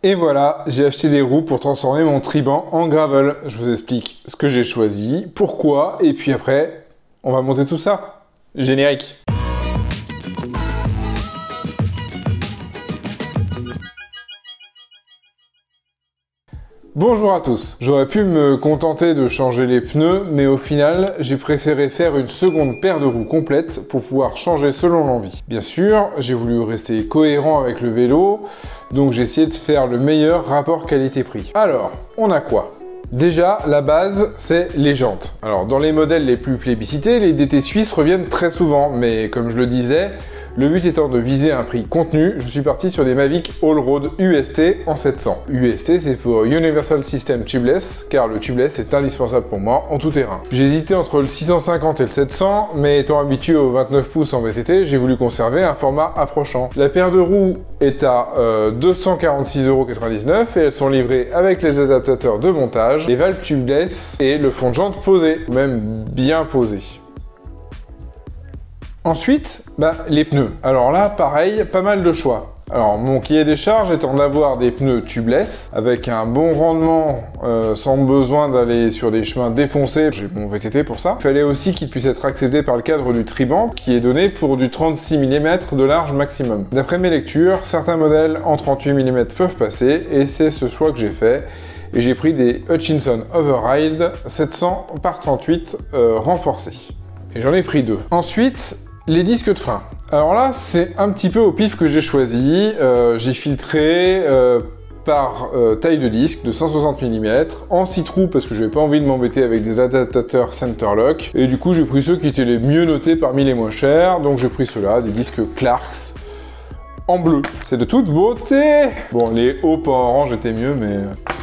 Et voilà, j'ai acheté des roues pour transformer mon Triban en gravel. Je vous explique ce que j'ai choisi, pourquoi, et puis après, on va monter tout ça. Générique. Bonjour à tous. J'aurais pu me contenter de changer les pneus, mais au final, j'ai préféré faire une seconde paire de roues complète pour pouvoir changer selon l'envie. Bien sûr, j'ai voulu rester cohérent avec le vélo, donc j'ai essayé de faire le meilleur rapport qualité-prix. Alors, on a quoi ? Déjà, la base, c'est les jantes. Alors, dans les modèles les plus plébiscités, les DT suisses reviennent très souvent, mais comme je le disais, le but étant de viser un prix contenu, je suis parti sur des Mavic Allroad UST en 700. UST, c'est pour Universal System Tubeless, car le tubeless est indispensable pour moi en tout terrain. J'hésitais entre le 650 et le 700, mais étant habitué aux 29 pouces en VTT, j'ai voulu conserver un format approchant. La paire de roues est à 246,99 € et elles sont livrées avec les adaptateurs de montage, les valves tubeless et le fond de jante posé, même bien posé. Ensuite, les pneus. Alors là, pareil, pas mal de choix. Alors, mon cahier des charges étant d'avoir des pneus tubeless, avec un bon rendement, sans besoin d'aller sur des chemins défoncés. J'ai mon VTT pour ça. Il fallait aussi qu'il puisse être accédé par le cadre du Triban, qui est donné pour du 36 mm de large maximum. D'après mes lectures, certains modèles en 38 mm peuvent passer, et c'est ce choix que j'ai fait. Et j'ai pris des Hutchinson Override 700 par 38 renforcés. Et j'en ai pris deux. Ensuite, les disques de frein. Alors là, c'est un petit peu au pif que j'ai choisi. J'ai filtré par taille de disque de 160 mm, en 6 trous parce que je n'avais pas envie de m'embêter avec des adaptateurs Centerlock. Et du coup, j'ai pris ceux qui étaient les mieux notés parmi les moins chers. Donc j'ai pris ceux-là, des disques Clarks en bleu. C'est de toute beauté. Bon, les hauts pas orange étaient mieux, mais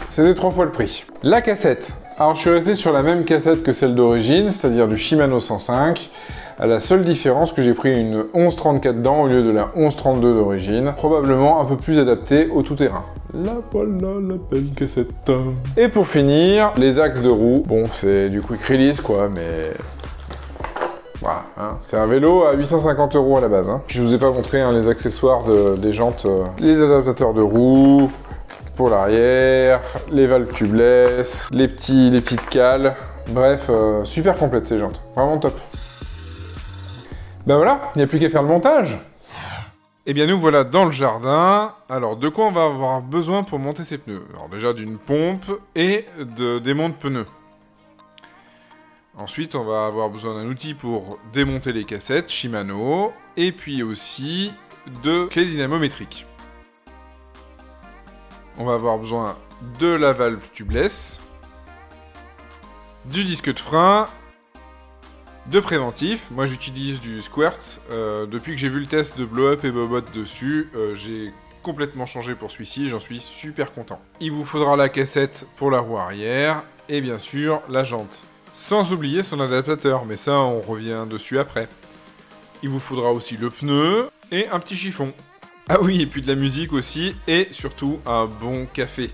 c'était 3 fois le prix. La cassette. Alors je suis resté sur la même cassette que celle d'origine, c'est-à-dire du Shimano 105. À la seule différence que j'ai pris une 1134 dents au lieu de la 1132 d'origine, probablement un peu plus adaptée au tout-terrain. La voilà la belle cassette. Et pour finir, les axes de roue. Bon, c'est du quick release quoi, mais voilà, hein. C'est un vélo à 850 € à la base. Hein. Puis je vous ai pas montré les accessoires des jantes, les adaptateurs de roue pour l'arrière, les valves tubeless, les petites cales. Bref, super complète ces jantes, vraiment top. Ben voilà, il n'y a plus qu'à faire le montage. Eh bien nous voilà dans le jardin. Alors de quoi on va avoir besoin pour monter ces pneus? Alors déjà d'une pompe et des montes pneus. Ensuite on va avoir besoin d'un outil pour démonter les cassettes Shimano. Et puis aussi de clés dynamométriques. On va avoir besoin de la valve tubeless, du disque de frein, de préventif. Moi j'utilise du Squirt. Depuis que j'ai vu le test de Blow Up et Bobot dessus, j'ai complètement changé pour celui-ci, j'en suis super content. Il vous faudra la cassette pour la roue arrière et bien sûr la jante. Sans oublier son adaptateur, mais ça on revient dessus après. Il vous faudra aussi le pneu et un petit chiffon. Ah oui, et puis de la musique aussi, et surtout un bon café.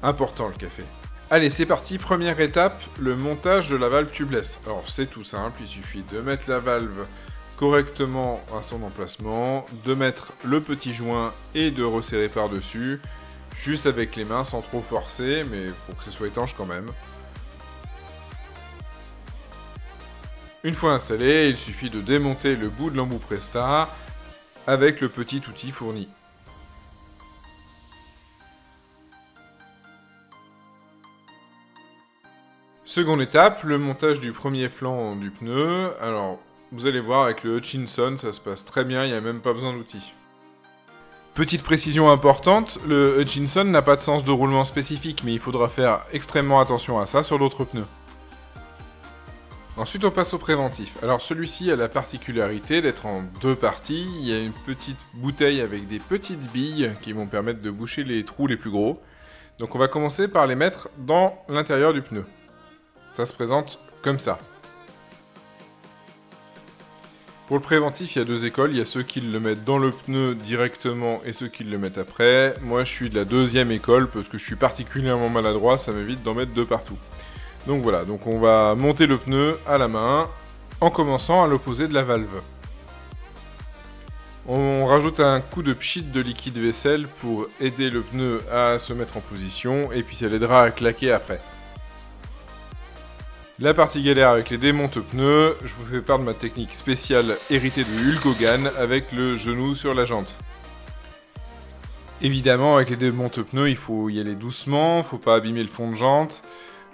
Important le café. Allez, c'est parti, première étape, le montage de la valve tubeless. Alors c'est tout simple, il suffit de mettre la valve correctement à son emplacement, de mettre le petit joint et de resserrer par-dessus, juste avec les mains sans trop forcer, mais pour que ce soit étanche quand même. Une fois installé, il suffit de démonter le bout de l'embout Presta avec le petit outil fourni. Seconde étape, le montage du premier flanc du pneu. Alors, vous allez voir, avec le Hutchinson, ça se passe très bien, il n'y a même pas besoin d'outils. Petite précision importante, le Hutchinson n'a pas de sens de roulement spécifique, mais il faudra faire extrêmement attention à ça sur d'autres pneus. Ensuite, on passe au préventif. Alors, celui-ci a la particularité d'être en deux parties. Il y a une petite bouteille avec des petites billes qui vont permettre de boucher les trous les plus gros. Donc, on va commencer par les mettre dans l'intérieur du pneu. Ça se présente comme ça. Pour le préventif, il y a deux écoles. Il y a ceux qui le mettent dans le pneu directement et ceux qui le mettent après. Moi, je suis de la deuxième école parce que je suis particulièrement maladroit. Ça m'évite d'en mettre de partout. Donc voilà, donc on va monter le pneu à la main en commençant à l'opposé de la valve. On rajoute un coup de pchit de liquide vaisselle pour aider le pneu à se mettre en position et puis ça l'aidera à claquer après. La partie galère avec les démonte-pneus, je vous fais part de ma technique spéciale héritée de Hulk Hogan avec le genou sur la jante. Évidemment, avec les démonte-pneus, il faut y aller doucement, faut pas abîmer le fond de jante.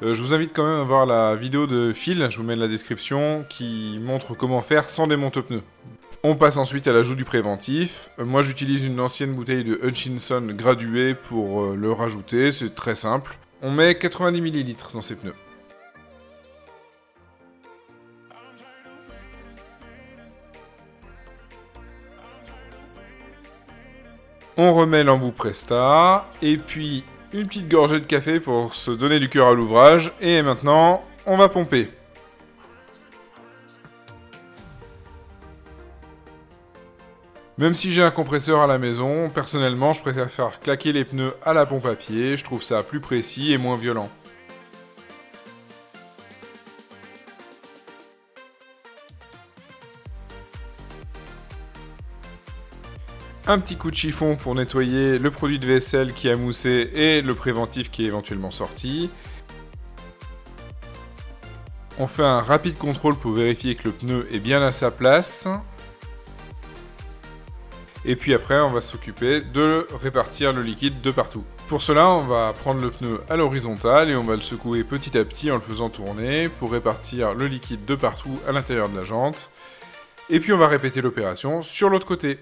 Je vous invite quand même à voir la vidéo de Phil, je vous mets dans la description, qui montre comment faire sans démonte-pneus. On passe ensuite à l'ajout du préventif. Moi j'utilise une ancienne bouteille de Hutchinson graduée pour le rajouter, c'est très simple. On met 90 ml dans ces pneus. On remet l'embout Presta, et puis une petite gorgée de café pour se donner du cœur à l'ouvrage, et maintenant, on va pomper. Même si j'ai un compresseur à la maison, personnellement, je préfère faire claquer les pneus à la pompe à pied, je trouve ça plus précis et moins violent. Un petit coup de chiffon pour nettoyer le produit de vaisselle qui a moussé et le préventif qui est éventuellement sorti. On fait un rapide contrôle pour vérifier que le pneu est bien à sa place. Et puis après, on va s'occuper de répartir le liquide de partout. Pour cela, on va prendre le pneu à l'horizontale et on va le secouer petit à petit en le faisant tourner pour répartir le liquide de partout à l'intérieur de la jante. Et puis on va répéter l'opération sur l'autre côté.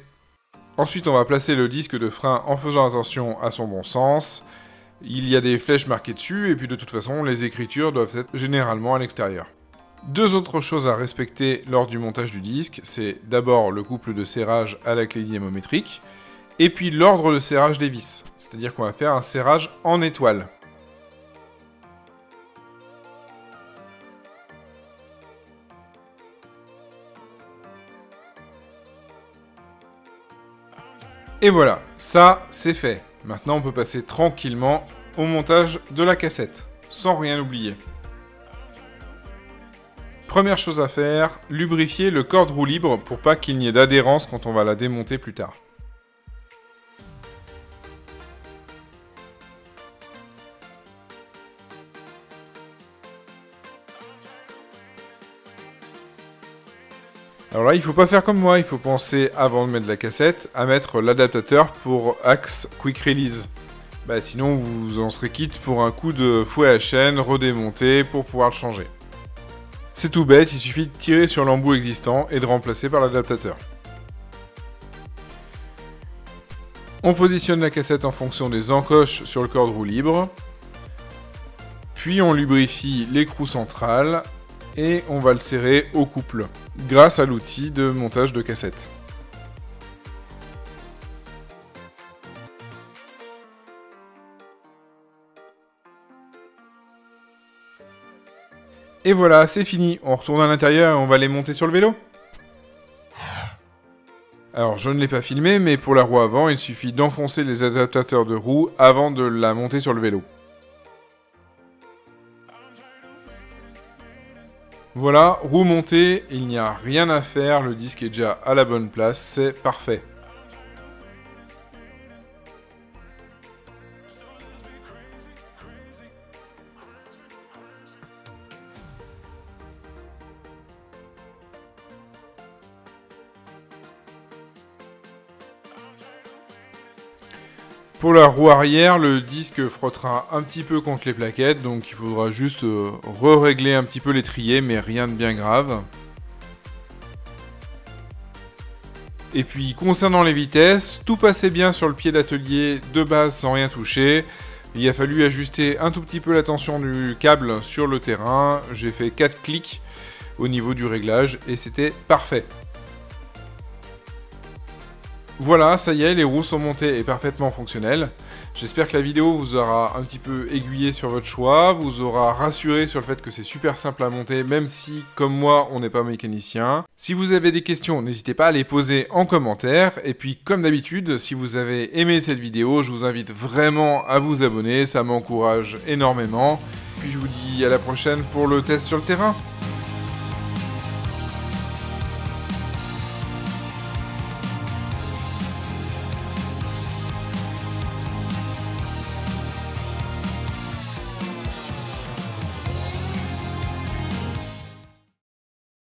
Ensuite, on va placer le disque de frein en faisant attention à son bon sens. Il y a des flèches marquées dessus, et puis de toute façon, les écritures doivent être généralement à l'extérieur. Deux autres choses à respecter lors du montage du disque, c'est d'abord le couple de serrage à la clé dynamométrique, et puis l'ordre de serrage des vis. C'est-à-dire qu'on va faire un serrage en étoile. Et voilà, ça c'est fait. Maintenant on peut passer tranquillement au montage de la cassette, sans rien oublier. Première chose à faire, lubrifier le corps de roue libre pour pas qu'il n'y ait d'adhérence quand on va la démonter plus tard. Alors là, il faut pas faire comme moi, il faut penser, avant de mettre la cassette, à mettre l'adaptateur pour axe Quick Release. Sinon, vous en serez quitte pour un coup de fouet à chaîne redémonté pour pouvoir le changer. C'est tout bête, il suffit de tirer sur l'embout existant et de remplacer par l'adaptateur. On positionne la cassette en fonction des encoches sur le corps de roue libre. Puis on lubrifie l'écrou central et on va le serrer au couple, grâce à l'outil de montage de cassette. Et voilà, c'est fini, on retourne à l'intérieur et on va les monter sur le vélo. Alors je ne l'ai pas filmé, mais pour la roue avant, il suffit d'enfoncer les adaptateurs de roue avant de la monter sur le vélo. Voilà, roue montée, il n'y a rien à faire, le disque est déjà à la bonne place, c'est parfait. Pour la roue arrière, le disque frottera un petit peu contre les plaquettes, donc il faudra juste régler un petit peu l'étrier, mais rien de bien grave. Et puis concernant les vitesses, tout passait bien sur le pied d'atelier de base sans rien toucher. Il a fallu ajuster un tout petit peu la tension du câble sur le terrain. J'ai fait 4 clics au niveau du réglage et c'était parfait. Voilà, ça y est, les roues sont montées et parfaitement fonctionnelles. J'espère que la vidéo vous aura un petit peu aiguillé sur votre choix, vous aura rassuré sur le fait que c'est super simple à monter, même si, comme moi, on n'est pas mécanicien. Si vous avez des questions, n'hésitez pas à les poser en commentaire. Et puis, comme d'habitude, si vous avez aimé cette vidéo, je vous invite vraiment à vous abonner, ça m'encourage énormément. Puis je vous dis à la prochaine pour le test sur le terrain.